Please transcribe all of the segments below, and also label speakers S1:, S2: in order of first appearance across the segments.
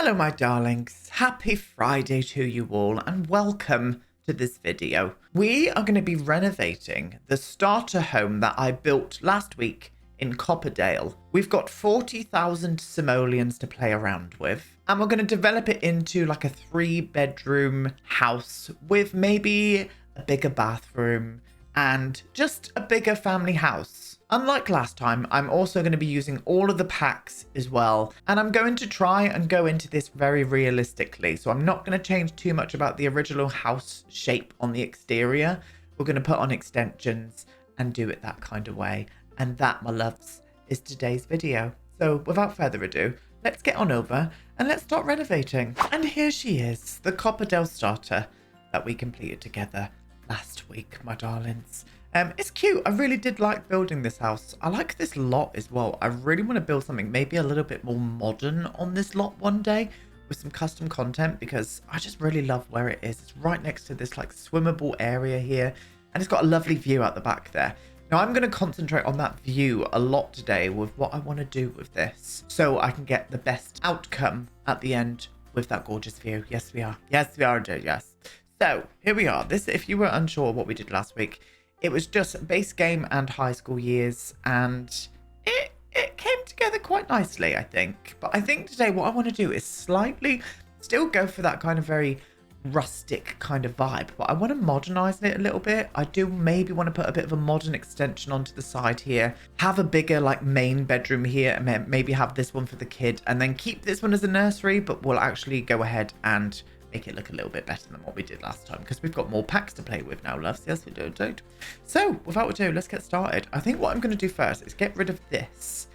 S1: Hello my darlings, happy Friday to you all and welcome to this video. We are going to be renovating the starter home that I built last week in Copperdale. We've got 40,000 simoleons to play around with and we're going to develop it into like a 3-bedroom house with maybe a bigger bathroom and just a bigger family house. Unlike last time, I'm also going to be using all of the packs as well, and I'm going to try and go into this very realistically. So I'm not going to change too much about the original house shape on the exterior. We're going to put on extensions and do it that kind of way. And that, my loves, is today's video. So without further ado, let's get on over and let's start renovating. And here she is, the Copperdale Starter that we completed together last week, my darlings. It's cute. I really did like building this house. I like this lot as well. I really want to build something maybe a little bit more modern on this lot one day with some custom content because I just really love where it is. It's right next to this like swimmable area here and it's got a lovely view out the back there. Now I'm going to concentrate on that view a lot today with what I want to do with this so I can get the best outcome at the end with that gorgeous view. Yes, we are. Yes, we are, dear. Yes. So here we are. This, if you were unsure what we did last week, it was just base game and high school years, and it came together quite nicely, I think. But I think today what I want to do is slightly still go for that kind of very rustic kind of vibe, but I want to modernize it a little bit. I do maybe want to put a bit of a modern extension onto the side here, have a bigger like main bedroom here, and maybe have this one for the kid, and then keep this one as a nursery, but we'll actually go ahead and make it look a little bit better than what we did last time because we've got more packs to play with now, loves. Yes, we do, don't. So without ado, let's get started. I think what I'm going to do first is get rid of this,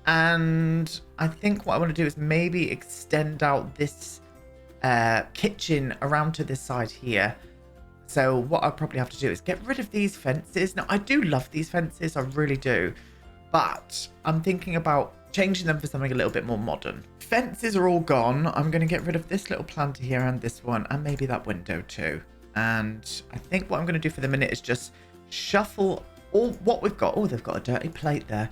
S1: and I think what I want to do is maybe extend out this kitchen around to this side here. So what I'll probably have to do is get rid of these fences. Now I do love these fences, I really do, but I'm thinking about changing them for something a little bit more modern. Fences are all gone. I'm going to get rid of this little planter here and this one and maybe that window too. And I think what I'm going to do for the minute is just shuffle all what we've got. Oh, they've got a dirty plate there.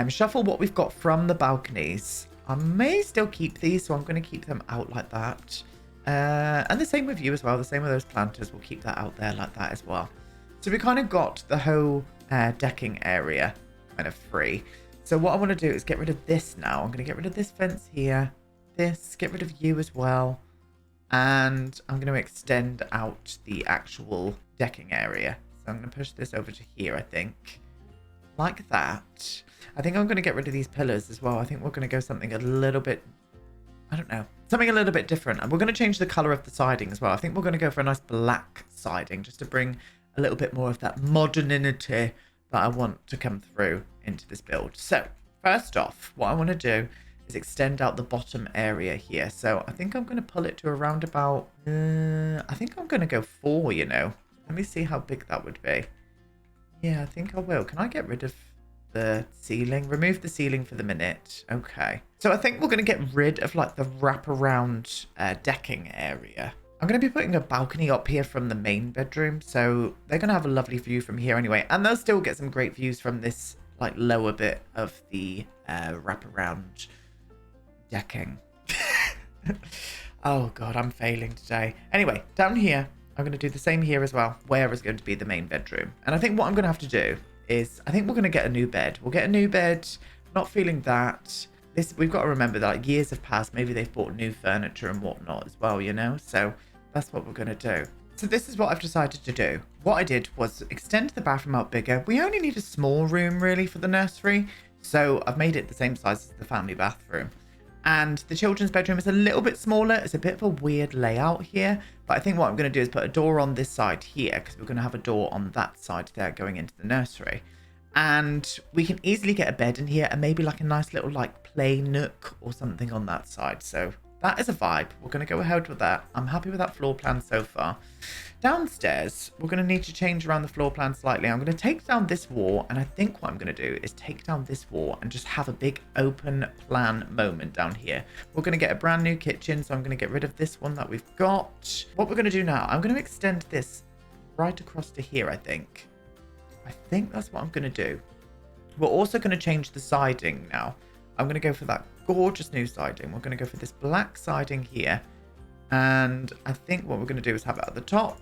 S1: Shuffle what we've got from the balconies. I may still keep these, so I'm going to keep them out like that. And the same with you as well. The same with those planters. We'll keep that out there like that as well. So we kind of got the whole decking area kind of free. So what I want to do is get rid of this now. I'm going to get rid of this fence here. This, get rid of you as well. And I'm going to extend out the actual decking area. So I'm going to push this over to here, I think. Like that. I think I'm going to get rid of these pillars as well. I think we're going to go something a little bit, I don't know, something a little bit different. And we're going to change the colour of the siding as well. I think we're going to go for a nice black siding just to bring a little bit more of that modernity that I want to come through into this build. So first off, what I want to do is extend out the bottom area here. So I think I'm going to pull it to around about I think I'm going to go 4, you know. Let me see how big that would be. Yeah, I think I will. Can I get rid of the ceiling? Remove the ceiling for the minute. Okay, so I think we're going to get rid of like the wraparound decking area. I'm going to be putting a balcony up here from the main bedroom, so they're going to have a lovely view from here anyway, and they'll still get some great views from this like lower bit of the wraparound decking. Oh god, I'm failing today. Anyway, down here I'm going to do the same here as well, where is going to be the main bedroom. And I think what I'm going to have to do is I think we're going to get a new bed. We'll get a new bed. Not feeling that. This, we've got to remember that like years have passed. Maybe they've bought new furniture and whatnot as well, you know. So that's what we're going to do. So this is what I've decided to do. What I did was extend the bathroom out bigger. We only need a small room really for the nursery. So I've made it the same size as the family bathroom. And the children's bedroom is a little bit smaller. It's a bit of a weird layout here. But I think what I'm going to do is put a door on this side here because we're going to have a door on that side there going into the nursery. And we can easily get a bed in here and maybe like a nice little like play nook or something on that side. So that is a vibe. We're going to go ahead with that. I'm happy with that floor plan so far. Downstairs, we're going to need to change around the floor plan slightly. I'm going to take down this wall, and I think what I'm going to do is take down this wall and just have a big open plan moment down here. We're going to get a brand new kitchen, so I'm going to get rid of this one that we've got. What we're going to do now, I'm going to extend this right across to here, I think. I think that's what I'm going to do. We're also going to change the siding now. I'm going to go for that gorgeous new siding. We're going to go for this black siding here. And I think what we're going to do is have it at the top,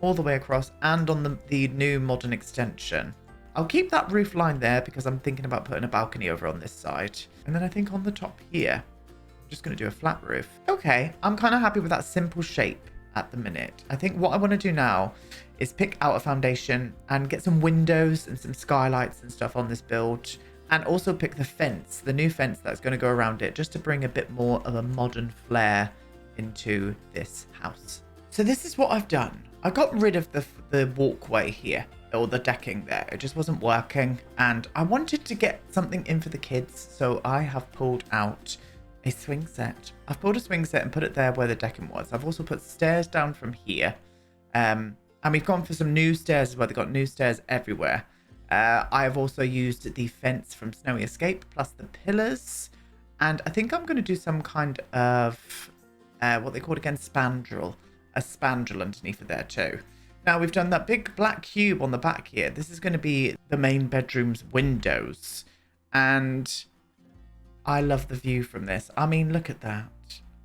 S1: all the way across, and on the new modern extension. I'll keep that roof line there because I'm thinking about putting a balcony over on this side. And then I think on the top here, I'm just going to do a flat roof. Okay, I'm kind of happy with that simple shape at the minute. I think what I want to do now is pick out a foundation and get some windows and some skylights and stuff on this build. And also pick the fence, the new fence that's going to go around it, just to bring a bit more of a modern flair into this house. So this is what I've done. I got rid of the walkway here, or the decking there. It just wasn't working, and I wanted to get something in for the kids, so I have pulled out a swing set. I've pulled a swing set and put it there where the decking was. I've also put stairs down from here, and we've gone for some new stairs as well. They've got new stairs everywhere. I have also used the fence from Snowy Escape plus the pillars, and I think I'm going to do some kind of what they call again, spandrel. A spandrel underneath of there too. Now we've done that big black cube on the back here. This is going to be the main bedroom's windows, and I love the view from this. I mean, look at that.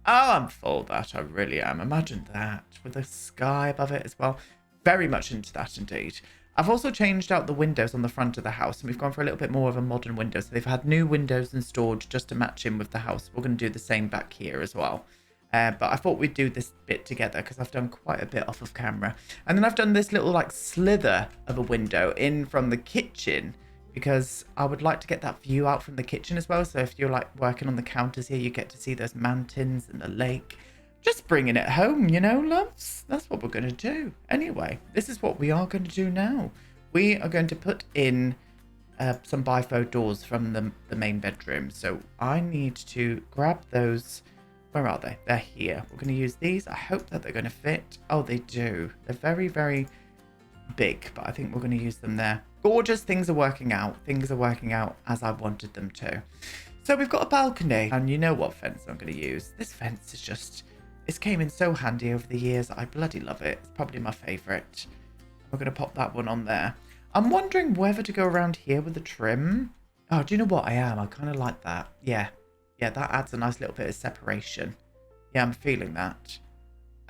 S1: Oh, I'm full of that. I really am. Imagine that with the sky above it as well. Very much into that indeed. I've also changed out the windows on the front of the house, and we've gone for a little bit more of a modern window. So they've had new windows installed just to match in with the house. We're going to do the same back here as well. But I thought we'd do this bit together because I've done quite a bit off of camera. And then I've done this little like slither of a window in from the kitchen because I would like to get that view out from the kitchen as well. So if you're like working on the counters here, you get to see those mountains and the lake. Just bringing it home, you know, loves. That's what we're going to do. Anyway, this is what we are going to do now. We are going to put in some bifo doors from the main bedroom. So I need to grab those. Where are they? They're here. We're going to use these. I hope that they're going to fit. Oh, they do. They're very, very big, but I think we're going to use them there. Gorgeous. Things are working out. Things are working out as I wanted them to. So we've got a balcony, and you know what fence I'm going to use. This fence is just, it's came in so handy over the years. I bloody love it. It's probably my favourite. We're going to pop that one on there. I'm wondering whether to go around here with the trim. Oh, do you know what I am? I kind of like that. Yeah. Yeah, that adds a nice little bit of separation. Yeah, I'm feeling that.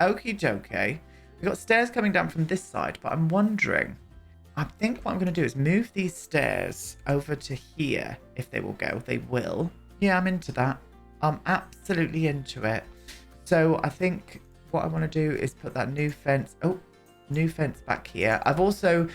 S1: Okie dokie. We've got stairs coming down from this side, but I'm wondering, I think what I'm going to do is move these stairs over to here, if they will go. They will. Yeah, I'm into that. I'm absolutely into it. So I think what I want to do is put that new fence. Oh, new fence back here. I've also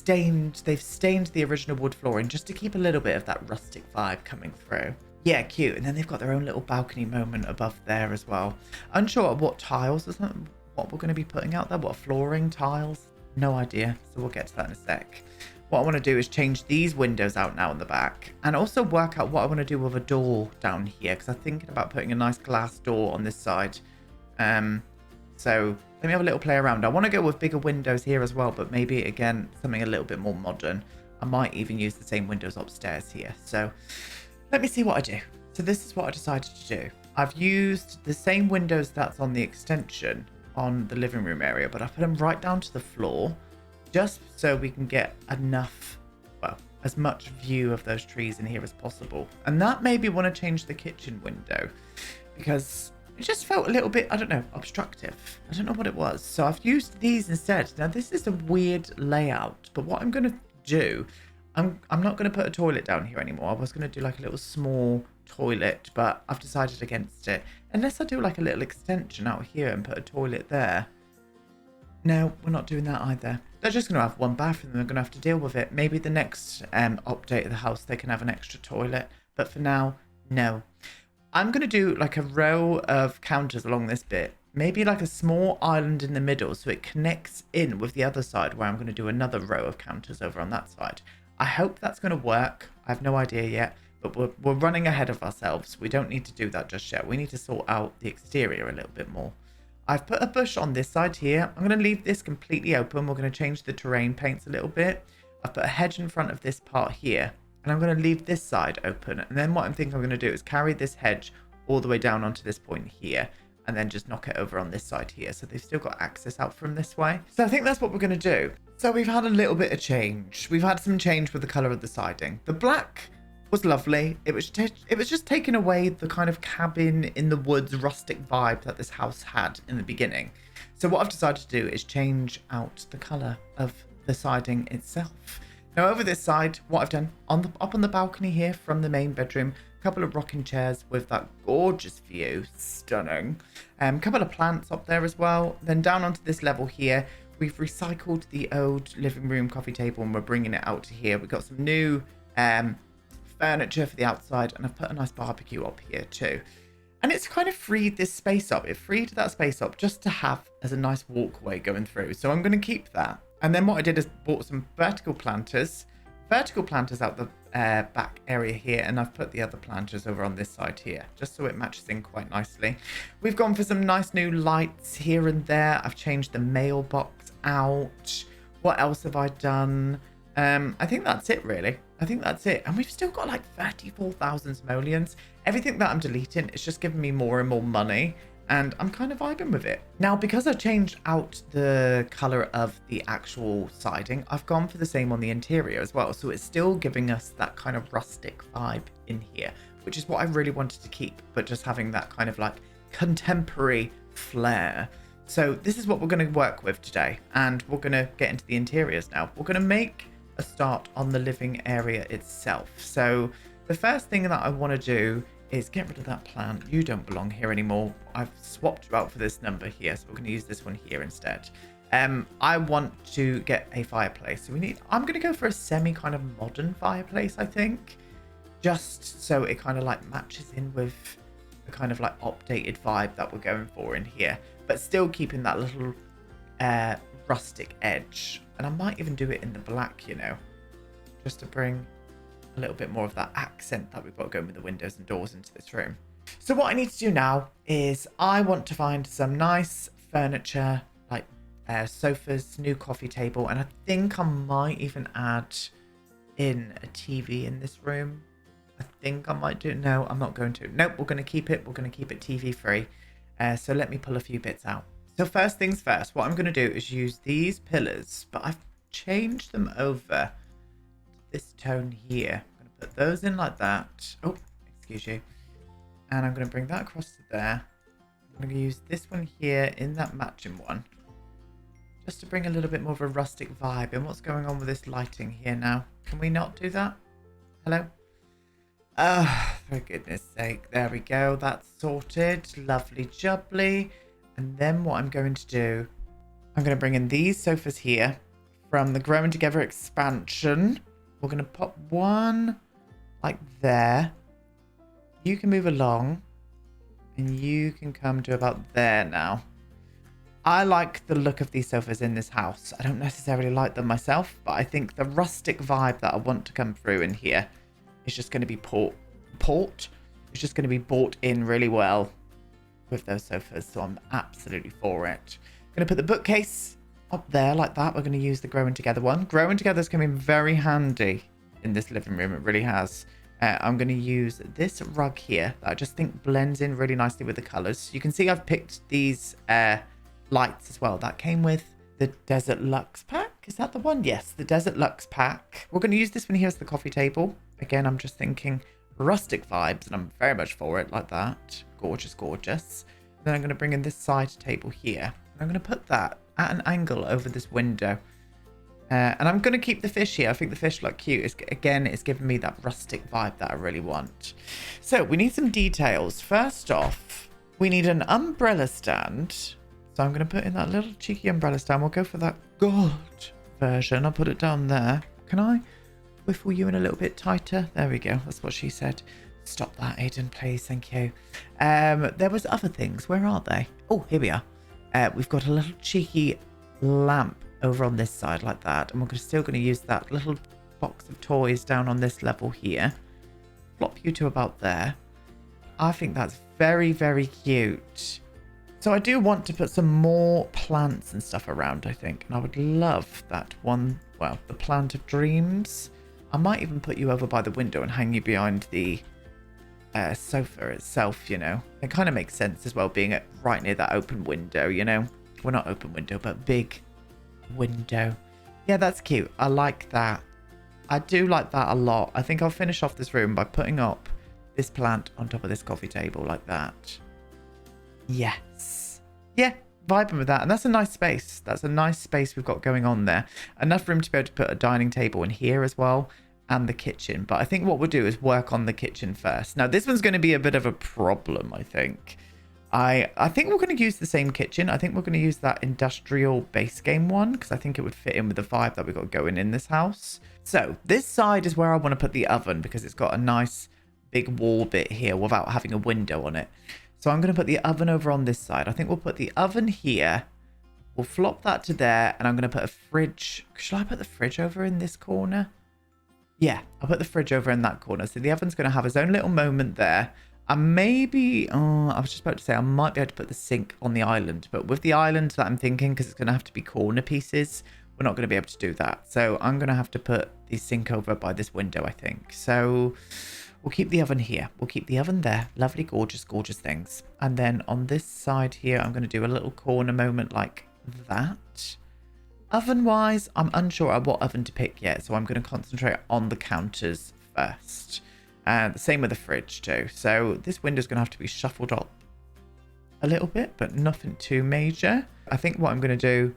S1: they've stained the original wood flooring just to keep a little bit of that rustic vibe coming through. Yeah, cute. And then they've got their own little balcony moment above there as well. Unsure of what tiles or something, what we're going to be putting out there. What flooring tiles? No idea. So we'll get to that in a sec. What I want to do is change these windows out now in the back. And also work out what I want to do with a door down here. Because I'm thinking about putting a nice glass door on this side. So let me have a little play around. I want to go with bigger windows here as well. But maybe, again, something a little bit more modern. I might even use the same windows upstairs here. So let me see what I do. So this is what I decided to do. I've used the same windows that's on the extension on the living room area, but I put them right down to the floor just so we can get enough, well, as much view of those trees in here as possible. And that made me want to change the kitchen window because it just felt a little bit, I don't know, obstructive. I don't know what it was. So I've used these instead. Now this is a weird layout, but what I'm going to do, I'm not going to put a toilet down here anymore. I was going to do like a little small toilet, but I've decided against it. Unless I do like a little extension out here and put a toilet there. No, we're not doing that either. They're just going to have one bathroom and they're going to have to deal with it. Maybe the next update of the house, they can have an extra toilet. But for now, no. I'm going to do like a row of counters along this bit. Maybe like a small island in the middle so it connects in with the other side where I'm going to do another row of counters over on that side. I hope that's going to work. I have no idea yet, but we're running ahead of ourselves. We don't need to do that just yet. We need to sort out the exterior a little bit more. I've put a bush on this side here. I'm going to leave this completely open. We're going to change the terrain paints a little bit. I've put a hedge in front of this part here, and I'm going to leave this side open. And then what I'm thinking I'm going to do is carry this hedge all the way down onto this point here, and then just knock it over on this side here. So they've still got access out from this way. So I think that's what we're going to do. So we've had a little bit of change. We've had some change with the colour of the siding. The black was lovely. It was just taking away the kind of cabin in the woods rustic vibe that this house had in the beginning. So what I've decided to do is change out the colour of the siding itself. Now over this side, what I've done up on the balcony here from the main bedroom, a couple of rocking chairs with that gorgeous view, stunning. A couple of plants up there as well. Then down onto this level here, we've recycled the old living room coffee table and we're bringing it out to here. We've got some new furniture for the outside, and I've put a nice barbecue up here too. And it's kind of freed this space up. It freed that space up just to have as a nice walkway going through. So I'm going to keep that. And then what I did is bought some vertical planters out the back area here, and I've put the other planters over on this side here, just so it matches in quite nicely. We've gone for some nice new lights here and there. I've changed the mailbox out. What else have I done? I think that's it, really. I think that's it. And we've still got like 34,000 simoleons. Everything that I'm deleting is just giving me more and more money, and I'm kind of vibing with it. Now, because I've changed out the color of the actual siding, I've gone for the same on the interior as well. So it's still giving us that kind of rustic vibe in here, which is what I really wanted to keep, but just having that kind of like contemporary flair. So this is what we're going to work with today, and we're going to get into the interiors now. We're going to make a start on the living area itself. So the first thing that I want to do is get rid of that plant. You don't belong here anymore. I've swapped you out for this number here, so we're going to use this one here instead. I want to get a fireplace. So I'm going to go for a semi kind of modern fireplace, I think, just so it kind of like matches in with the kind of like updated vibe that we're going for in here, but still keeping that little rustic edge. And I might even do it in the black, you know, just to bring a little bit more of that accent that we've got going with the windows and doors into this room. So what I need to do now is I want to find some nice furniture, like sofas, new coffee table, and I think I might even add in a TV in this room. I think I might do. No, I'm not going to. Nope, we're going to keep it. We're going to keep it TV free. So let me pull a few bits out. So first things first, what I'm going to do is use these pillars, but I've changed them over this tone here. I'm going to put those in like that. Oh, excuse you. And I'm going to bring that across to there. I'm going to use this one here in that matching one, just to bring a little bit more of a rustic vibe. And what's going on with this lighting here now? Can we not do that? Hello? For goodness sake. There we go. That's sorted. Lovely jubbly. And then what I'm going to do, I'm going to bring in these sofas here from the Growing Together expansion. We're going to pop one like there. You can move along and you can come to about there now. I like the look of these sofas in this house. I don't necessarily like them myself, but I think the rustic vibe that I want to come through in here is just going to be it's just going to be bought in really well with those sofas. So I'm absolutely for it. I'm going to put the bookcase up there like that. We're going to use the Growing Together one. Growing Together is coming very handy in this living room. It really has. I'm going to use this rug here that I just think blends in really nicely with the colors. You can see I've picked these lights as well. That came with the Desert Luxe pack. Is that the one? Yes, the Desert Luxe pack. We're going to use this one here as the coffee table. Again, I'm just thinking rustic vibes, and I'm very much for it like that. Gorgeous, gorgeous. And then I'm going to bring in this side table here. And I'm going to put that at an angle over this window. And I'm going to keep the fish here. I think the fish look cute. It's giving me that rustic vibe that I really want. So we need some details. First off, we need an umbrella stand. So I'm going to put in that little cheeky umbrella stand. We'll go for that gold version. I'll put it down there. Can I whiffle you in a little bit tighter? There we go. That's what she said. Stop that, Aiden, please. Thank you. There was other things. Where are they? Oh, here we are. We've got a little cheeky lamp over on this side like that. And we're still going to use that little box of toys down on this level here. Flop you to about there. I think that's very, very cute. So I do want to put some more plants and stuff around, I think. And I would love that one. Well, the plant of dreams. I might even put you over by the window and hang you behind the sofa itself, you know. It kind of makes sense as well, being right near that open window, you know. Well, not open window, but big window. Yeah, that's cute. I like that. I do like that a lot. I think I'll finish off this room by putting up this plant on top of this coffee table like that. Yes. Yeah, vibing with that. And that's a nice space. That's a nice space we've got going on there. Enough room to be able to put a dining table in here as well, and the kitchen. But I think what we'll do is work on the kitchen first. Now, this one's going to be a bit of a problem, I think. I think we're going to use the same kitchen. I think we're going to use that industrial base game one, because I think it would fit in with the vibe that we've got going in this house. So this side is where I want to put the oven, because it's got a nice big wall bit here without having a window on it. So I'm going to put the oven over on this side. I think we'll put the oven here. We'll flop that to there, and I'm going to put a fridge. Shall I put the fridge over in this corner? Yeah, I'll put the fridge over in that corner. So the oven's going to have its own little moment there. And maybe, I was just about to say, I might be able to put the sink on the island. But with the island that I'm thinking, because it's going to have to be corner pieces, we're not going to be able to do that. So I'm going to have to put the sink over by this window, I think. So we'll keep the oven here. We'll keep the oven there. Lovely, gorgeous, gorgeous things. And then on this side here, I'm going to do a little corner moment like that. Oven-wise, I'm unsure of what oven to pick yet. So I'm going to concentrate on the counters first. The same with the fridge too. So this window's going to have to be shuffled up a little bit, but nothing too major. I think what I'm going to do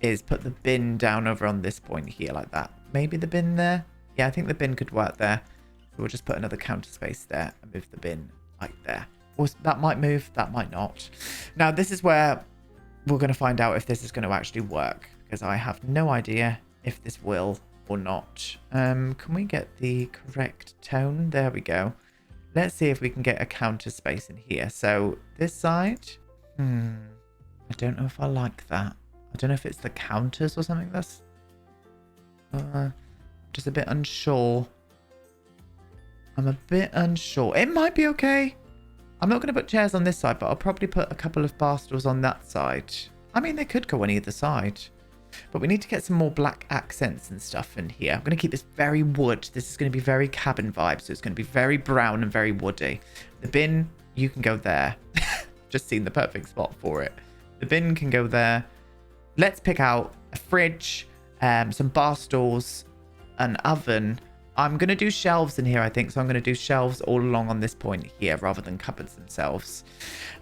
S1: is put the bin down over on this point here like that. Maybe the bin there. Yeah, I think the bin could work there. So we'll just put another counter space there and move the bin like there. Or that might move, that might not. Now this is where we're going to find out if this is going to actually work, because I have no idea if this will or not. Can we get the correct tone? There we go. Let's see if we can get a counter space in here. So this side, I don't know if I like that. I don't know if it's the counters or something. That's just a bit unsure. I'm a bit unsure. It might be okay. I'm not going to put chairs on this side, but I'll probably put a couple of bar stools on that side. I mean, they could go on either side. But we need to get some more black accents and stuff in here. I'm going to keep this very wood. This is going to be very cabin vibe. So it's going to be very brown and very woody. The bin, you can go there. Just seen the perfect spot for it. The bin can go there. Let's pick out a fridge, some bar stools, an oven. I'm going to do shelves in here, I think. So I'm going to do shelves all along on this point here rather than cupboards themselves.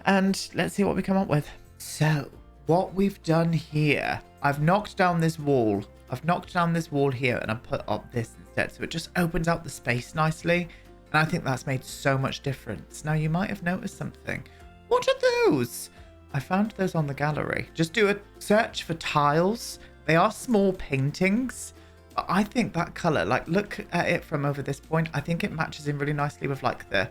S1: And let's see what we come up with. So what we've done here, I've knocked down this wall. I've knocked down this wall here and I've put up this instead. So it just opens out the space nicely. And I think that's made so much difference. Now you might have noticed something. What are those? I found those on the gallery. Just do a search for tiles. They are small paintings. But I think that color, like look at it from over this point. I think it matches in really nicely with like the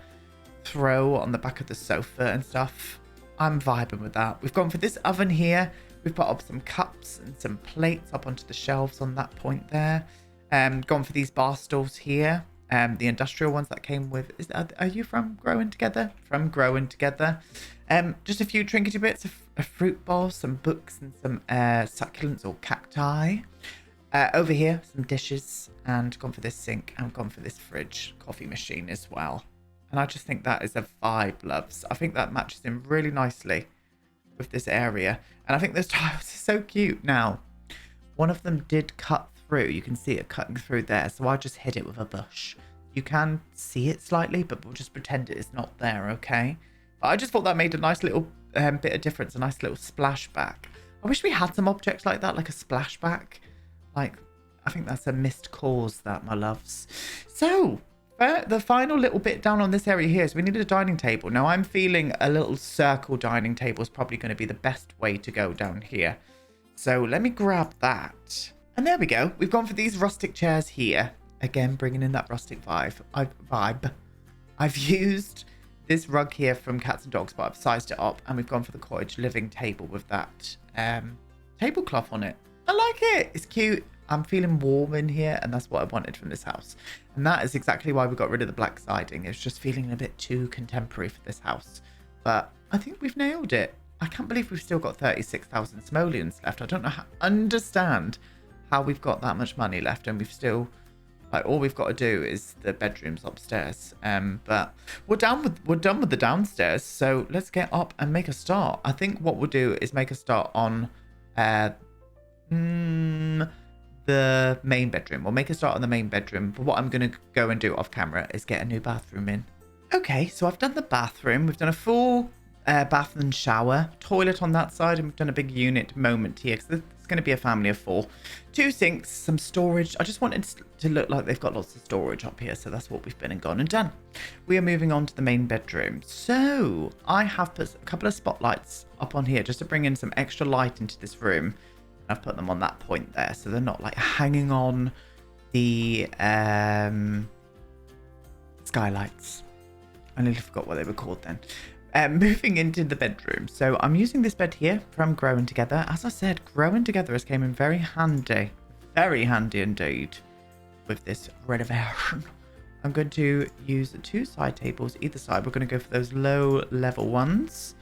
S1: throw on the back of the sofa and stuff. I'm vibing with that. We've gone for this oven here. We've put up some cups and some plates up onto the shelves on that point there. Gone for these bar stools here. The industrial ones that came with. Are you from Growing Together? From Growing Together. Just a few trinkety bits of a fruit bowl, some books, and some succulents or cacti. Over here, some dishes, and gone for this sink, and gone for this fridge coffee machine as well. And I just think that is a vibe, loves. I think that matches in really nicely with this area. And I think those tiles are so cute. Now, one of them did cut through. You can see it cutting through there. So I just hid it with a bush. You can see it slightly, but we'll just pretend it is not there, okay? But I just thought that made a nice little bit of difference, a nice little splashback. I wish we had some objects like that, like a splashback. Like, I think that's a missed cause, that, my loves. So the final little bit down on this area here is we needed a dining table. Now, I'm feeling a little circle dining table is probably going to be the best way to go down here. So let me grab that. And there we go. We've gone for these rustic chairs here. Again, bringing in that rustic vibe. I've used this rug here from Cats and Dogs, but I've sized it up. And we've gone for the cottage living table with that tablecloth on it. I like it. It's cute. I'm feeling warm in here, and that's what I wanted from this house. And that is exactly why we got rid of the black siding. It's just feeling a bit too contemporary for this house. But I think we've nailed it. I can't believe we've still got 36,000 simoleons left. I don't understand how we've got that much money left, and we've still, like, all we've got to do is the bedrooms upstairs. But we're done with the downstairs, so let's get up and make a start. I think what we'll do is make a start on the main bedroom. We'll make a start on the main bedroom. But what I'm going to go and do off camera is get a new bathroom in. Okay, so I've done the bathroom. We've done a full bath and shower. Toilet on that side. And we've done a big unit moment here because it's going to be a family of 4. 2 sinks, some storage. I just wanted to look like they've got lots of storage up here. So that's what we've been and gone and done. We are moving on to the main bedroom. So I have put a couple of spotlights up on here just to bring in some extra light into this room. I've put them on that point there, so they're not like hanging on the skylights. I nearly forgot what they were called then. Moving into the bedroom. So I'm using this bed here from Growing Together. As I said, Growing Together has came in very handy. Very handy indeed with this renovation. I'm going to use 2 side tables either side. We're going to go for those low level ones,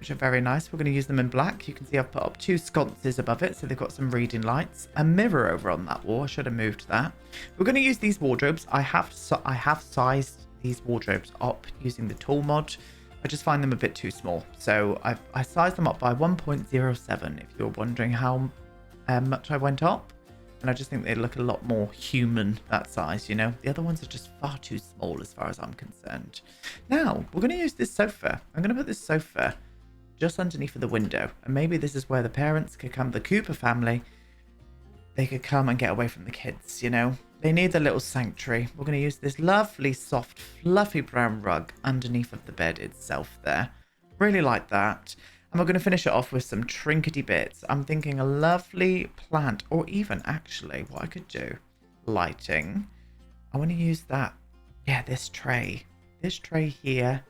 S1: which are very nice. We're going to use them in black. You can see I've put up 2 sconces above it, so they've got some reading lights. A mirror over on that wall. I should have moved that. We're going to use these wardrobes. I have sized these wardrobes up using the tool mod. I just find them a bit too small, so I sized them up by 1.07. If you're wondering how much I went up, and I just think they look a lot more human that size. You know, the other ones are just far too small as far as I'm concerned. Now we're going to use this sofa. I'm going to put this sofa just underneath of the window, and maybe this is where the parents could come, the Cooper family, they could come and get away from the kids. You know, they need their little sanctuary. We're going to use this lovely soft fluffy brown rug underneath of the bed itself there. Really like that. And we're going to finish it off with some trinkety bits. I'm thinking a lovely plant, or even actually what I could do, lighting. I want to use that, yeah, this tray here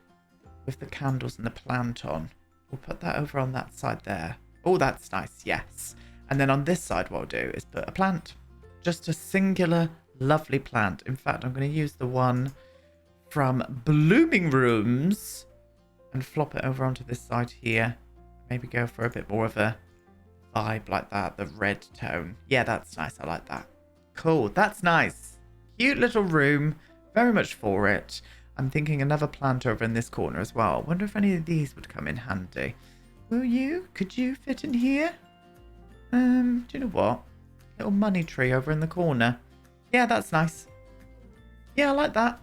S1: with the candles and the plant on. We'll put that over on that side there. Oh, that's nice. Yes. And then on this side, what I'll do is put a plant. Just a singular, lovely plant. In fact, I'm going to use the one from Blooming Rooms and flop it over onto this side here. Maybe go for a bit more of a vibe like that. The red tone. Yeah, that's nice. I like that. Cool. That's nice. Cute little room. Very much for it. I'm thinking another plant over in this corner as well. I wonder if any of these would come in handy. Will you? Could you fit in here? Do you know what? Little money tree over in the corner. Yeah, that's nice. Yeah, I like that.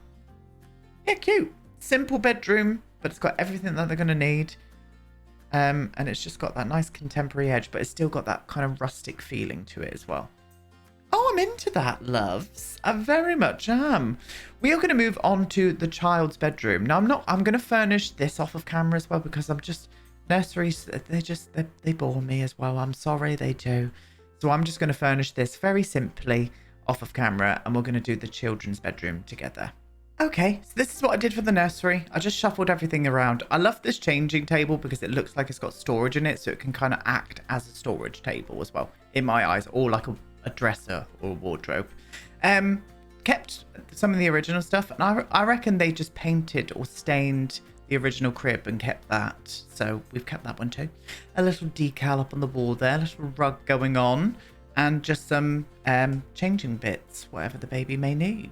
S1: Yeah, cute. Simple bedroom, but it's got everything that they're going to need. And it's just got that nice contemporary edge, but it's still got that kind of rustic feeling to it as well. Oh, I'm into that, loves. I very much am. We are going to move on to the child's bedroom. Now, I'm going to furnish this off of camera as well because I'm just, nurseries, they bore me as well. I'm sorry, they do. So I'm just going to furnish this very simply off of camera, and we're going to do the children's bedroom together. Okay, so this is what I did for the nursery. I just shuffled everything around. I love this changing table because it looks like it's got storage in it, so it can kind of act as a storage table as well, in my eyes, or like a dresser or a wardrobe. Kept some of the original stuff, and I reckon they just painted or stained the original crib and kept that, so we've kept that one too. A little decal up on the wall there, a little rug going on, and just some changing bits, whatever the baby may need.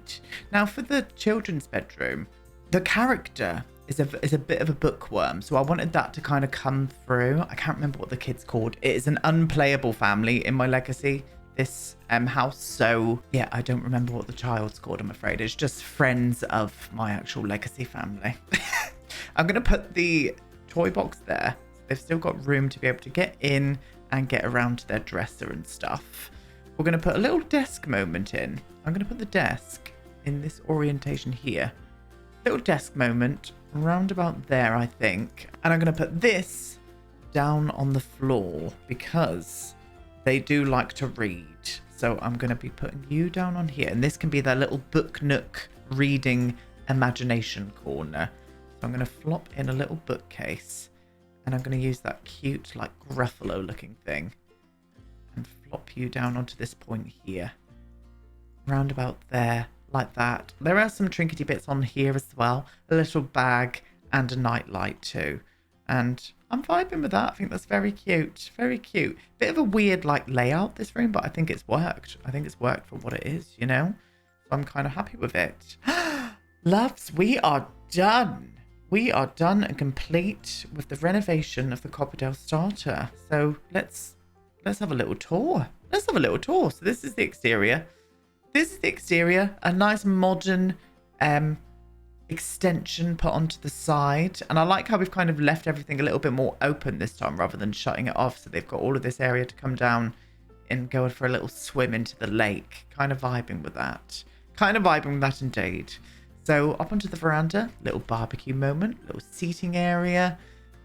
S1: Now for the children's bedroom, the character is a bit of a bookworm, so I wanted that to kind of come through. I can't remember what the kid's called. It is an unplayable family in my legacy, this house, so yeah, I don't remember what the child's called, I'm afraid. It's just friends of my actual legacy family. I'm going to put the toy box there. They've still got room to be able to get in and get around to their dresser and stuff. We're going to put a little desk moment in. I'm going to put the desk in this orientation here. Little desk moment around about there, I think. And I'm going to put this down on the floor because they do like to read. So I'm going to be putting you down on here. And this can be their little book nook reading imagination corner. So I'm going to flop in a little bookcase, and I'm going to use that cute, like, Gruffalo looking thing and flop you down onto this point here. Round about there, like that. There are some trinkety bits on here as well. A little bag and a nightlight too. And I'm vibing with that. I think that's very cute. Very cute. Bit of a weird, like, layout, this room, but I think it's worked. I think it's worked for what it is, you know? So I'm kind of happy with it. Loves, we are done. We are done and complete with the renovation of the Copperdale Starter. So let's let's have a little tour. Let's have a little tour. So this is the exterior. This is the exterior. A nice modern extension put onto the side. And I like how we've kind of left everything a little bit more open this time rather than shutting it off. So they've got all of this area to come down and go for a little swim into the lake. Kind of vibing with that. Kind of vibing with that indeed. So up onto the veranda, little barbecue moment, little seating area.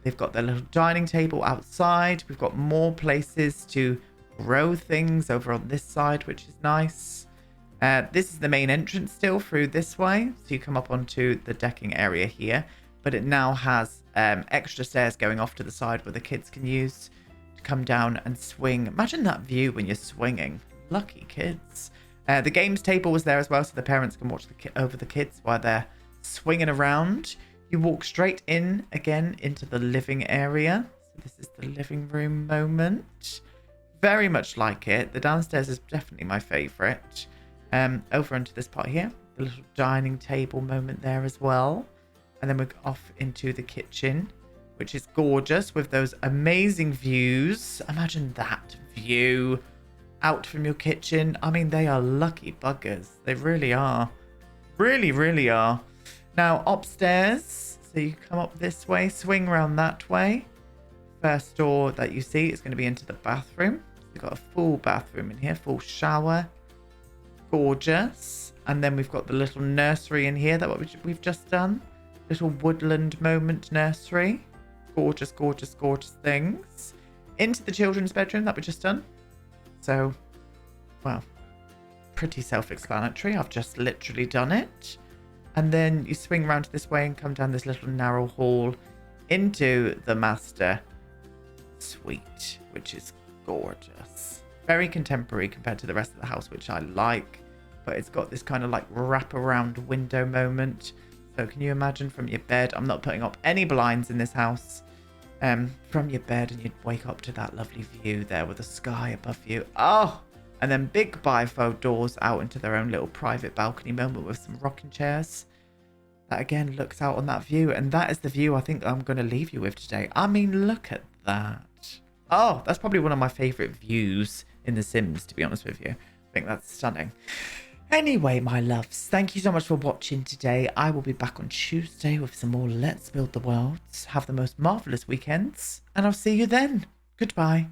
S1: They've got their little dining table outside. We've got more places to grow things over on this side, which is nice. This is the main entrance still through this way. So you come up onto the decking area here. But it now has extra stairs going off to the side where the kids can use to come down and swing. Imagine that view when you're swinging. Lucky kids. The games table was there as well, so the parents can watch over the kids while they're swinging around. You walk straight in again into the living area. So this is the living room moment. Very much like it. The downstairs is definitely my favourite. Over into this part here. The little dining table moment there as well. And then we're off into the kitchen, which is gorgeous with those amazing views. Imagine that view out from your kitchen. I mean, they are lucky buggers. They really are. Really, really are. Now, upstairs, so you come up this way, swing around that way. First door that you see is going to be into the bathroom. We've got a full bathroom in here, full shower. Gorgeous. And then we've got the little nursery in here that we've just done. Little woodland moment nursery. Gorgeous, gorgeous, gorgeous things. Into the children's bedroom that we've just done. So, well, pretty self-explanatory. I've just literally done it. And then you swing around this way and come down this little narrow hall into the master suite, which is gorgeous. Very contemporary compared to the rest of the house, which I like. But it's got this kind of like wrap-around window moment. So can you imagine from your bed? I'm not putting up any blinds in this house. From your bed, and you'd wake up to that lovely view there with the sky above you. Oh! And then big bifold doors out into their own little private balcony moment with some rocking chairs. That again looks out on that view. And that is the view I think I'm going to leave you with today. I mean, look at that. Oh, that's probably one of my favourite views in The Sims, to be honest with you. I think that's stunning. Anyway, my loves, thank you so much for watching today. I will be back on Tuesday with some more Let's Build the Worlds. Have the most marvellous weekends. And I'll see you then. Goodbye.